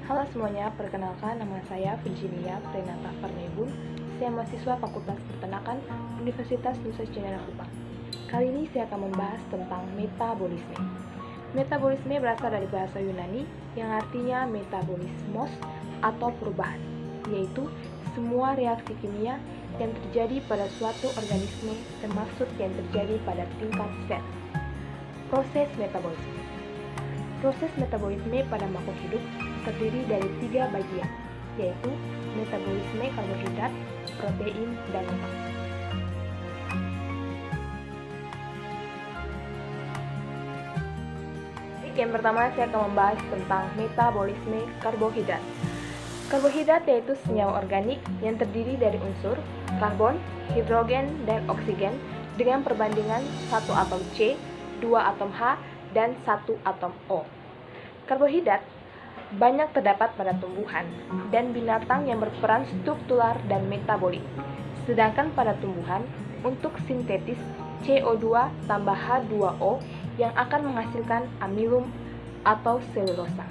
Halo semuanya, perkenalkan nama saya Virginia Prenata Parmebun. Saya mahasiswa Fakultas Peternakan Universitas Nusa Cendana Kupang. Kali ini saya akan membahas tentang metabolisme. Metabolisme berasal dari bahasa Yunani yang artinya metabolismos atau perubahan, yaitu semua reaksi kimia yang terjadi pada suatu organisme termasuk yang terjadi pada tingkat sel. Proses metabolisme. Proses metabolisme pada makhluk hidup terdiri dari 3 bagian, yaitu metabolisme karbohidrat, protein, dan lemak. Yang pertama saya akan membahas tentang metabolisme karbohidrat. Karbohidrat yaitu senyawa organik yang terdiri dari unsur karbon, hidrogen, dan oksigen dengan perbandingan 1 atom C, 2 atom H, dan 1 atom O. Karbohidrat banyak terdapat pada tumbuhan dan binatang yang berperan struktural dan metabolik. Sedangkan pada tumbuhan, untuk sintetis CO2 tambah H2O yang akan menghasilkan amilum atau selulosa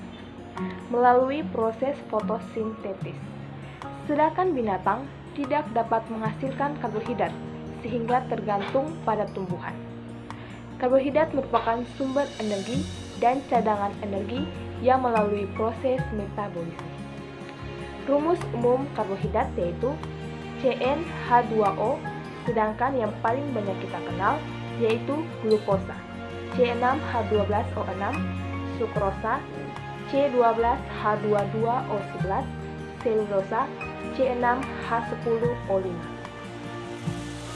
melalui proses fotosintesis. Sedangkan binatang tidak dapat menghasilkan karbohidrat sehingga tergantung pada tumbuhan. Karbohidrat merupakan sumber energi dan cadangan energi yang melalui proses metabolisme. Rumus umum karbohidrat yaitu CnH2O, sedangkan yang paling banyak kita kenal yaitu glukosa, C6H12O6, sukrosa, C12H22O11, selulosa, C6H10O5.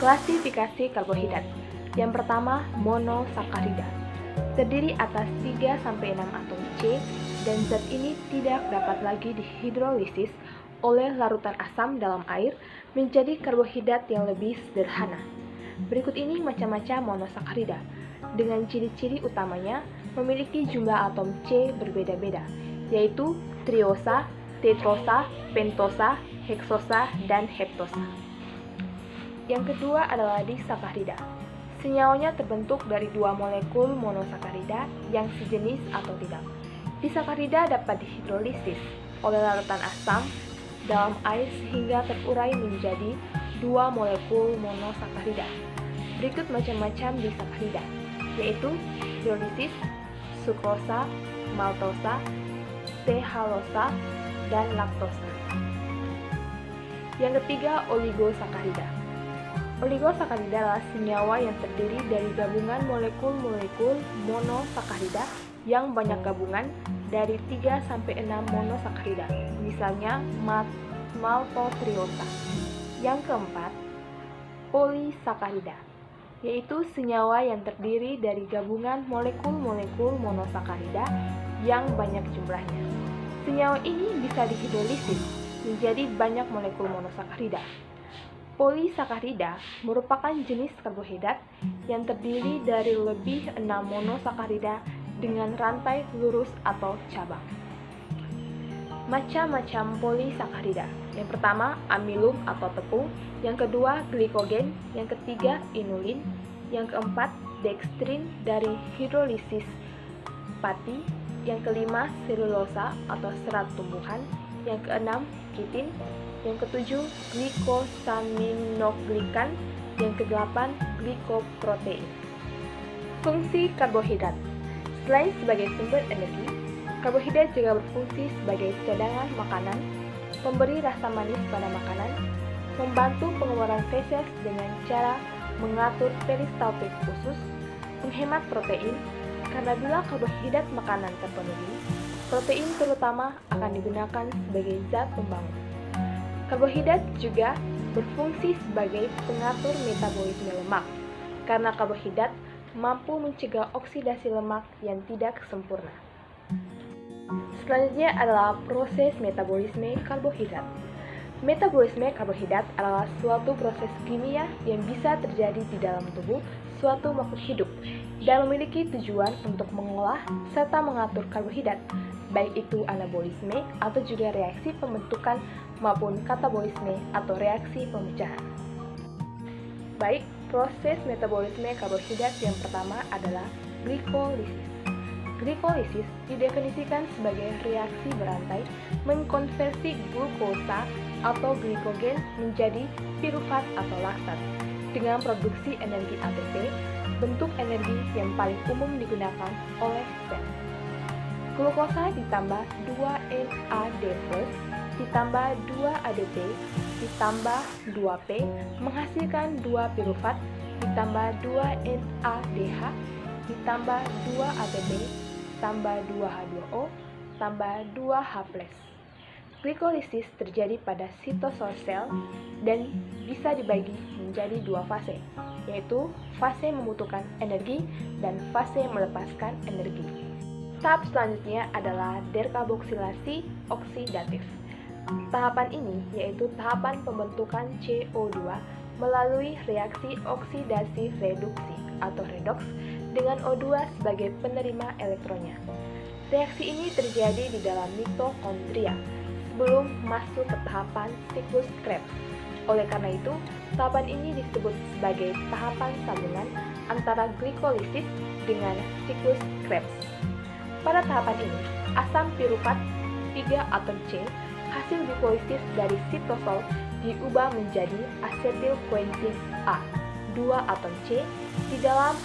Klasifikasi karbohidrat. Yang pertama, monosakarida. Terdiri atas 3-6 atom C dan zat ini tidak dapat lagi dihidrolisis oleh larutan asam dalam air menjadi karbohidrat yang lebih sederhana. Berikut ini macam-macam monosakarida dengan ciri-ciri utamanya memiliki jumlah atom C berbeda-beda, yaitu triosa, tetrosa, pentosa, heksosa, dan heptosa. Yang kedua adalah disakarida. Senyawanya terbentuk dari 2 molekul monosakarida yang sejenis atau tidak. Disakarida dapat dihidrolisis oleh larutan asam dalam air sehingga terurai menjadi 2 molekul monosakarida. Berikut macam-macam disakarida, yaitu hidrolisis, sukrosa, maltosa, tehalosa, dan laktosa. Yang ketiga, oligosakarida. Oligosakarida adalah senyawa yang terdiri dari gabungan molekul-molekul monosakarida yang banyak gabungan dari 3-6 monosakarida, misalnya maltotriosa. Yang keempat, polisakarida, yaitu senyawa yang terdiri dari gabungan molekul-molekul monosakarida yang banyak jumlahnya. Senyawa ini bisa dihidrolisis menjadi banyak molekul monosakarida. Polisakarida merupakan jenis karbohidrat yang terdiri dari lebih 6 monosakarida dengan rantai lurus atau cabang. Macam-macam polisakarida. Yang pertama, amilum atau tepung. Yang kedua, glikogen. Yang ketiga, inulin. Yang keempat, dekstrin dari hidrolisis pati. Yang kelima, selulosa atau serat tumbuhan. Yang keenam, kitin. Yang ketujuh, glikosaminoglikan. Yang kedelapan, glikoprotein. Fungsi karbohidrat. Selain sebagai sumber energi, karbohidrat juga berfungsi sebagai cadangan makanan, pemberi rasa manis pada makanan, membantu pengeluaran feses dengan cara mengatur peristaltik usus, menghemat protein, karena bila karbohidrat makanan terpenuhi, protein terutama akan digunakan sebagai zat pembangun. Karbohidrat juga berfungsi sebagai pengatur metabolisme lemak, karena karbohidrat mampu mencegah oksidasi lemak yang tidak sempurna. Selanjutnya adalah proses metabolisme karbohidrat. Metabolisme karbohidrat adalah suatu proses kimia yang bisa terjadi di dalam tubuh suatu makhluk hidup dan memiliki tujuan untuk mengolah serta mengatur karbohidrat, baik itu anabolisme atau juga reaksi pembentukan maupun katabolisme atau reaksi pemecahan. Baik, proses metabolisme karbohidrat yang pertama adalah glikolisis. Glikolisis didefinisikan sebagai reaksi berantai mengkonversi glukosa atau glikogen menjadi pirufat atau laktat dengan produksi energi ATP, bentuk energi yang paling umum digunakan oleh sel. Glukosa ditambah 2NAD+, ditambah 2 ADP, ditambah 2P, menghasilkan 2 pirufat, ditambah 2 NADH, ditambah 2 ATP, tambah 2 H2O, tambah 2 H+. Glikolisis terjadi pada sitosol sel dan bisa dibagi menjadi 2 fase, yaitu fase membutuhkan energi dan fase melepaskan energi. Tahap selanjutnya adalah dekarboksilasi oksidatif. Tahapan ini yaitu tahapan pembentukan CO2 melalui reaksi oksidasi reduksi atau redoks dengan O2 sebagai penerima elektronnya. Reaksi ini terjadi di dalam mitokondria sebelum masuk ke tahapan siklus Krebs. Oleh karena itu, tahapan ini disebut sebagai tahapan sambungan antara glikolisis dengan siklus Krebs. Pada tahapan ini, asam pirufat 3 atom C hasil glikolisis dari sitosol diubah menjadi asetil koenzim A 2 atom C di dalam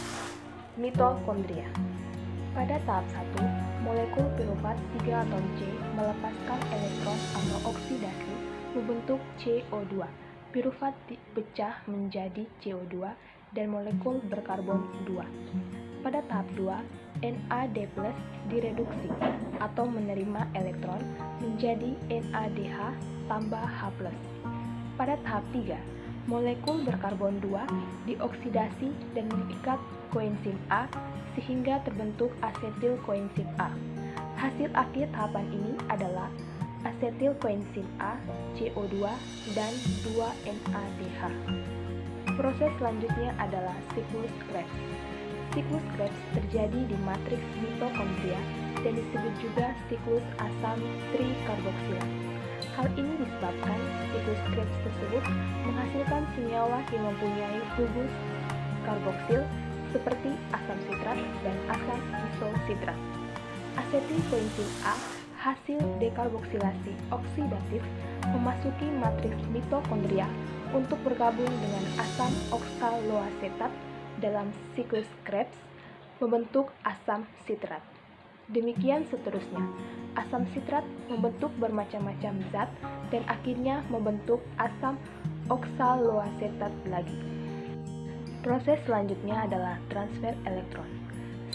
mitokondria. Pada tahap 1, molekul pirufat 3 atom C melepaskan elektron atau oksidasi membentuk CO2. Pirufat dipecah menjadi CO2 dan molekul berkarbon 2. Pada tahap 2, NAD+ direduksi atau menerima elektron menjadi NADH tambah H+. Pada tahap 3, molekul berkarbon 2 dioksidasi dan mengikat koenzim A sehingga terbentuk asetil koenzim A. Hasil akhir tahapan ini adalah asetil koenzim A, CO2, dan 2 NADH. Proses selanjutnya adalah siklus Krebs. Siklus Krebs terjadi di matriks mitokondria dan disebut juga siklus asam trikarboksil. Hal ini disebabkan siklus Krebs tersebut menghasilkan senyawa yang mempunyai gugus karboksil seperti asam sitrat dan asam isositrat. Asetil koenzim A hasil dekarboksilasi oksidatif memasuki matriks mitokondria untuk bergabung dengan asam oksaloasetat dalam siklus Krebs membentuk asam sitrat. Demikian seterusnya, asam sitrat membentuk bermacam-macam zat dan akhirnya membentuk asam oksaloasetat lagi. Proses selanjutnya adalah transfer elektron.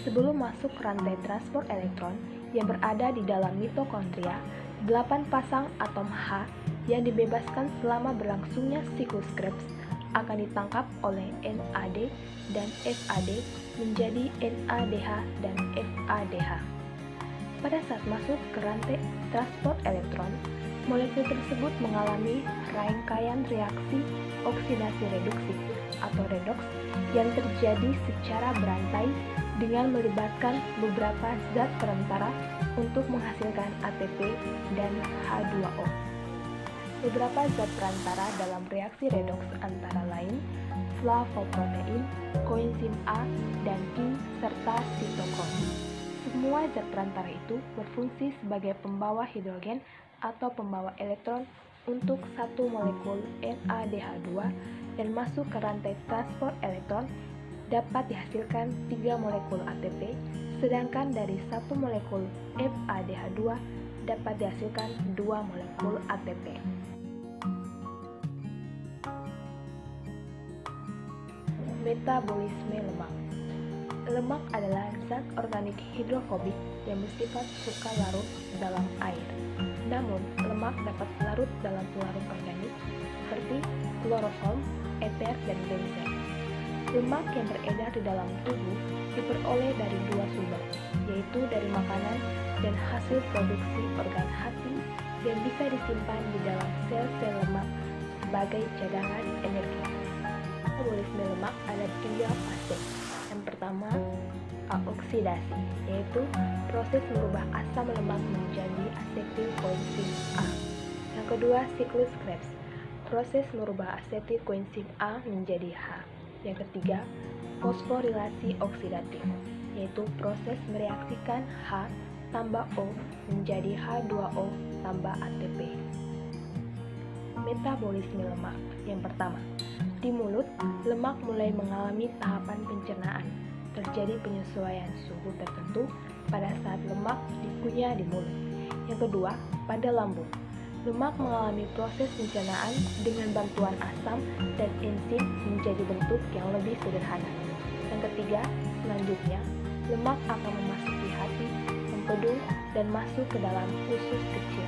Sebelum masuk ke rantai transport elektron yang berada di dalam mitokondria, 8 pasang atom H yang dibebaskan selama berlangsungnya siklus Krebs akan ditangkap oleh NAD dan FAD menjadi NADH dan FADH. Pada saat masuk ke rantai transport elektron, molekul tersebut mengalami rangkaian reaksi oksidasi reduksi atau redoks yang terjadi secara berantai dengan melibatkan beberapa zat perantara untuk menghasilkan ATP dan H2O. Beberapa zat perantara dalam reaksi redoks antara lain flavoprotein, koenzim A dan I, serta sitokrom. Semua zat perantara itu berfungsi sebagai pembawa hidrogen atau pembawa elektron untuk satu molekul NADH2 dan masuk ke rantai transport elektron dapat dihasilkan 3 molekul ATP, sedangkan dari satu molekul FADH2 dapat dihasilkan 2 molekul ATP. Metabolisme lemak. Lemak adalah zat organik hidrofobik yang bersifat suka larut dalam air. Namun, lemak dapat larut dalam pelarut organik seperti kloroform, eter, dan benzen. Lemak yang beredar di dalam tubuh diperoleh dari 2 sumber, yaitu dari makanan dan hasil produksi organ hati yang bisa disimpan di dalam sel-sel lemak sebagai cadangan energi. Metabolisme lemak ada 3 fase. Yang pertama, oksidasi, yaitu proses merubah asam lemak menjadi asetil koenzim A. Yang kedua, siklus Krebs, proses merubah asetil koenzim A menjadi H. Yang ketiga, fosforilasi oksidatif, yaitu proses mereaksikan H tambah O menjadi H2O tambah ATP. Metabolisme lemak. Yang pertama, di mulut, lemak mulai mengalami tahapan pencernaan. Terjadi penyesuaian suhu tertentu pada saat lemak dikunyah di mulut. Yang kedua, pada lambung, lemak mengalami proses pencernaan dengan bantuan asam dan enzim menjadi bentuk yang lebih sederhana. Yang ketiga, selanjutnya, lemak akan memasuki hati, empedu, dan masuk ke dalam usus kecil.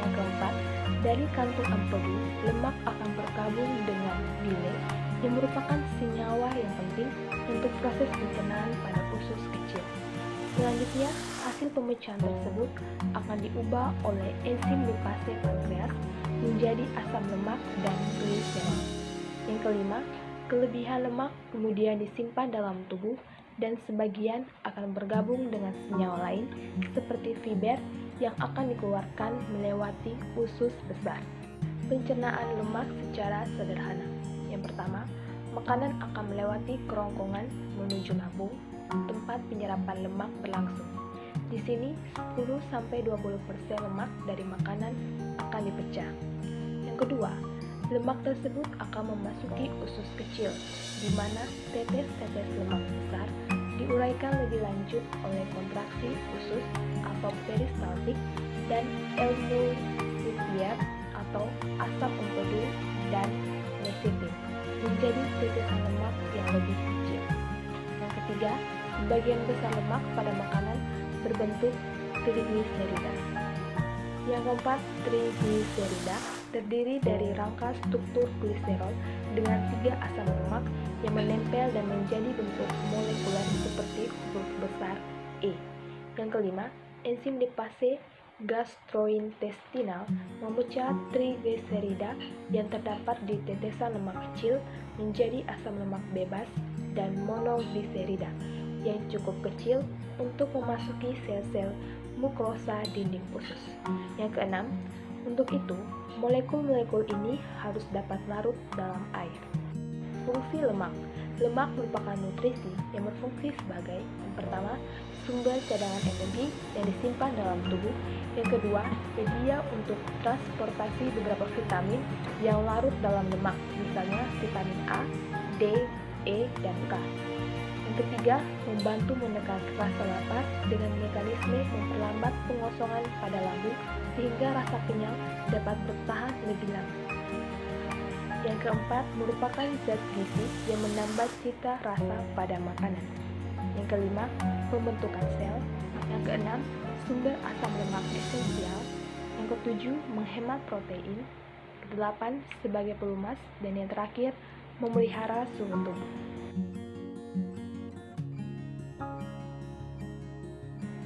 Yang keempat, dari kantung empedu, lemak akan bergabung dengan bile yang merupakan senyawa yang penting untuk proses pencernaan pada usus kecil. Selanjutnya, hasil pemecahan tersebut akan diubah oleh enzim lipase pankreas menjadi asam lemak dan gliserol. Yang kelima, kelebihan lemak kemudian disimpan dalam tubuh dan sebagian akan bergabung dengan senyawa lain seperti fiber yang akan dikeluarkan melewati usus besar. Pencernaan lemak secara sederhana. Yang pertama, makanan akan melewati kerongkongan menuju lambung, tempat penyerapan lemak berlangsung. Di sini, 10-20% lemak dari makanan akan dipecah. Yang kedua, lemak tersebut akan memasuki usus kecil, di mana tetes-tetes lemak besar diuraikan lebih lanjut oleh kontraksi usus atau peristaltik dan emulsifier atau asam empedu dan lecithin menjadi tetesan lemak yang lebih kecil. Yang ketiga, sebagian besar lemak pada makanan berbentuk trigliserida. Yang keempat, trigliserida terdiri dari rangka struktur gliserol dengan 3 asam lemak yang menempel dan menjadi bentuk molekuler seperti huruf besar E. Yang kelima, enzim lipase gastrointestinal memecah trigliserida yang terdapat di tetesan lemak kecil menjadi asam lemak bebas dan monogliserida yang cukup kecil untuk memasuki sel-sel mukrosa dinding usus. Yang keenam, untuk itu, molekul-molekul ini harus dapat larut dalam air. Fungsi lemak. Lemak merupakan nutrisi yang berfungsi sebagai yang pertama, sumber cadangan energi yang disimpan dalam tubuh. Yang kedua, media untuk transportasi beberapa vitamin yang larut dalam lemak, misalnya vitamin A, D, E, dan K. Yang ketiga, membantu menekan rasa lapar dengan mekanisme memperlambat pengosongan pada lambung sehingga rasa kenyang dapat bertahan lebih lama. Yang keempat, merupakan zat gizi yang menambah cita rasa pada makanan. Yang kelima, pembentukan sel. Yang keenam, sumber asam lemak esensial. Yang ketujuh, menghemat protein. Kedelapan, sebagai pelumas. Dan yang terakhir, memelihara suhu tubuh.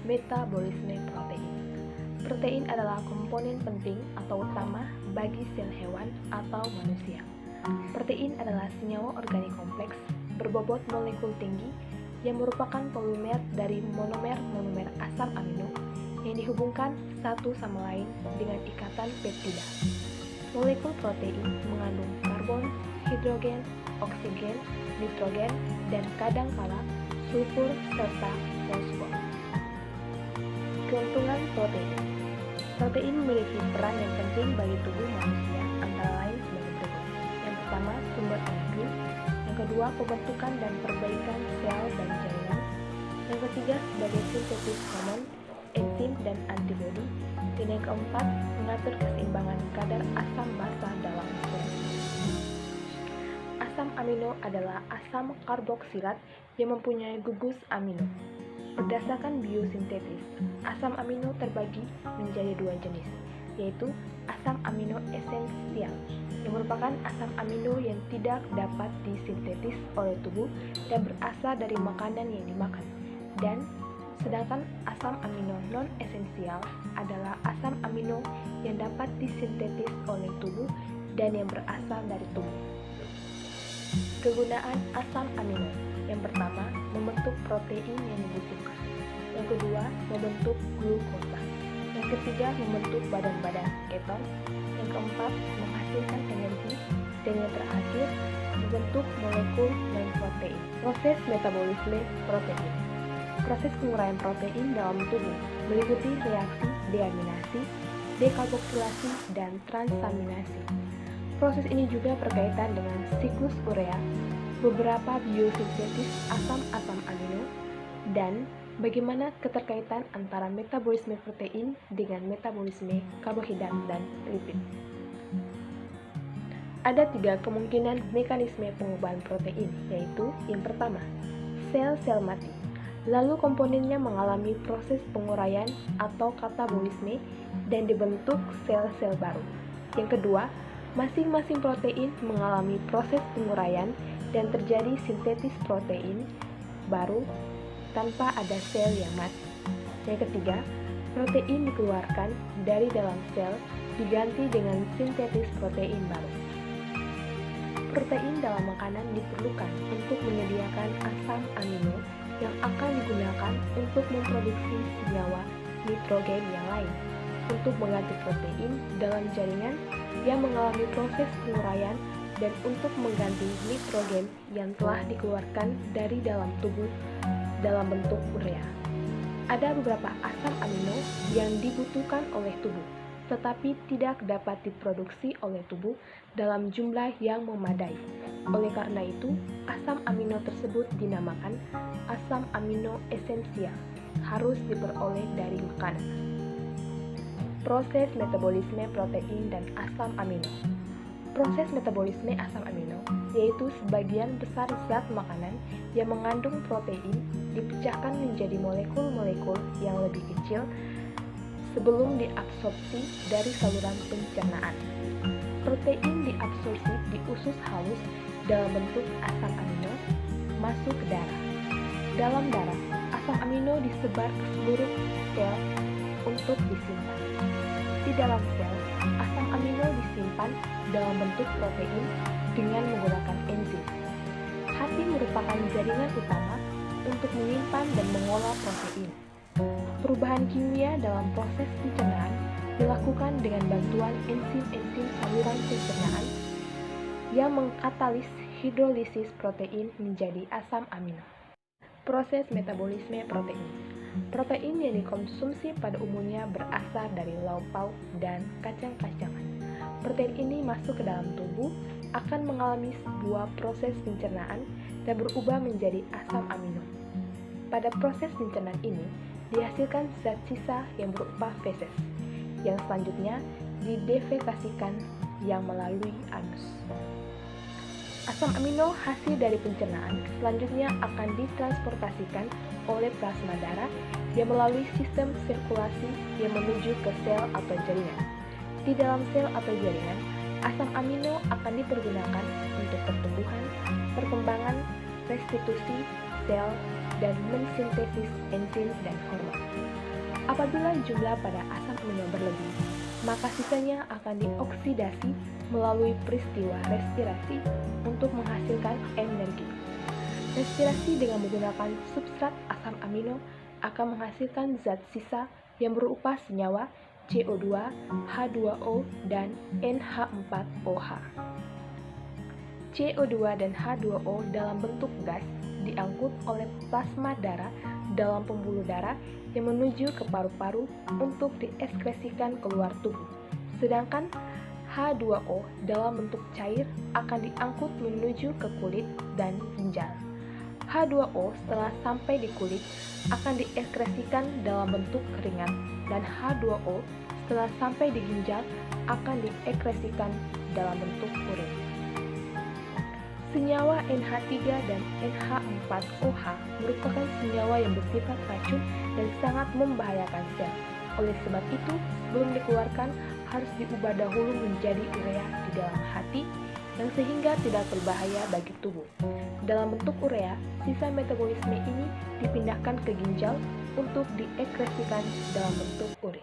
Metabolisme protein. Protein adalah komponen penting atau utama bagi sel hewan atau manusia. Protein adalah senyawa organik kompleks berbobot molekul tinggi yang merupakan polimer dari monomer-monomer asam amino yang dihubungkan satu sama lain dengan ikatan peptida. Molekul protein mengandung karbon, hidrogen, oksigen, nitrogen, dan kadangkala sulfur serta fosfor. Keuntungan protein. Protein memiliki peran yang penting bagi tubuh manusia, antara lain sebagai berikut. Yang pertama, sumber energi. Yang kedua, pembentukan dan perbaikan sel dan jaringan. Yang ketiga, sebagai sintesis hormon, enzim, dan antibodi. Dan yang keempat, mengatur keseimbangan kadar asam basa dalam sel. Asam amino adalah asam karboksilat yang mempunyai gugus amino. Berdasarkan biosintesis, asam amino terbagi menjadi 2 jenis, yaitu asam amino esensial, yang merupakan asam amino yang tidak dapat disintetis oleh tubuh dan berasal dari makanan yang dimakan, dan sedangkan asam amino non-esensial adalah asam amino yang dapat disintetis oleh tubuh dan yang berasal dari tubuh. Kegunaan asam amino. Yang pertama, membentuk protein yang dibutuhkan. Yang kedua, membentuk glukosa. Yang ketiga, membentuk badan-badan keton. Yang keempat, menghasilkan energi. Dan yang terakhir, membentuk molekul non-protein. Proses metabolisme protein. Proses penguraian protein dalam tubuh meliputi reaksi deaminasi, dekarboksilasi, dan transaminasi. Proses ini juga berkaitan dengan siklus urea, beberapa biosintesis asam-asam amino, dan bagaimana keterkaitan antara metabolisme protein dengan metabolisme karbohidrat dan lipid. Ada 3 kemungkinan mekanisme pengubahan protein, yaitu yang pertama, sel-sel mati. Lalu komponennya mengalami proses penguraian atau katabolisme dan dibentuk sel-sel baru. Yang kedua, masing-masing protein mengalami proses penguraian dan terjadi sintetis protein baru tanpa ada sel yang mati. Yang ketiga, protein dikeluarkan dari dalam sel diganti dengan sintetis protein baru. Protein dalam makanan diperlukan untuk menyediakan asam amino yang akan digunakan untuk memproduksi senyawa nitrogen yang lain untuk mengganti protein dalam jaringan yang mengalami proses penguraian dan untuk mengganti nitrogen yang telah dikeluarkan dari dalam tubuh dalam bentuk urea. Ada beberapa asam amino yang dibutuhkan oleh tubuh, tetapi tidak dapat diproduksi oleh tubuh dalam jumlah yang memadai. Oleh karena itu, asam amino tersebut dinamakan asam amino esensial, harus diperoleh dari makanan. Proses metabolisme protein dan asam amino. Proses metabolisme asam amino, yaitu sebagian besar zat makanan yang mengandung protein dipecahkan menjadi molekul-molekul yang lebih kecil sebelum diabsorpsi dari saluran pencernaan. Protein diabsorpsi di usus halus dalam bentuk asam amino masuk ke darah. Dalam darah, asam amino disebar ke seluruh sel untuk disimpan. Di dalam sel, asam amino disimpan dalam bentuk protein dengan menggunakan enzim. Hati merupakan jaringan utama untuk menyimpan dan mengolah protein. Perubahan kimia dalam proses pencernaan dilakukan dengan bantuan enzim-enzim saluran pencernaan yang mengkatalis hidrolisis protein menjadi asam amino. Proses metabolisme protein. Protein yang dikonsumsi pada umumnya berasal dari lauk pauk dan kacang-kacangan. Protein ini masuk ke dalam tubuh, akan mengalami sebuah proses pencernaan dan berubah menjadi asam amino. Pada proses pencernaan ini, dihasilkan zat sisa yang berupa feses, yang selanjutnya didefekasikan yang melalui anus. Asam amino hasil dari pencernaan selanjutnya akan ditransportasikan oleh plasma darah yang melalui sistem sirkulasi yang menuju ke sel atau jaringan. Di dalam sel atau jaringan, asam amino akan dipergunakan untuk pertumbuhan, perkembangan, restitusi sel, dan mensintesis enzim dan hormon. Apabila jumlah pada asam amino berlebih, maka sisanya akan dioksidasi melalui peristiwa respirasi untuk menghasilkan energi. Respirasi dengan menggunakan substrat asam amino akan menghasilkan zat sisa yang berupa senyawa CO2, H2O, dan NH4OH. CO2 dan H2O dalam bentuk gas diangkut oleh plasma darah dalam pembuluh darah yang menuju ke paru-paru untuk dieskresikan keluar tubuh. Sedangkan H2O dalam bentuk cair akan diangkut menuju ke kulit dan ginjal. H2O setelah sampai di kulit akan dieskresikan dalam bentuk keringat dan H2O setelah sampai di ginjal akan dieskresikan dalam bentuk urin. Senyawa NH3 dan NH4OH merupakan senyawa yang bersifat racun dan sangat membahayakan sel. Oleh sebab itu, sebelum dikeluarkan harus diubah dahulu menjadi urea di dalam hati yang sehingga tidak berbahaya bagi tubuh. Dalam bentuk urea, sisa metabolisme ini dipindahkan ke ginjal untuk dieskresikan dalam bentuk urin.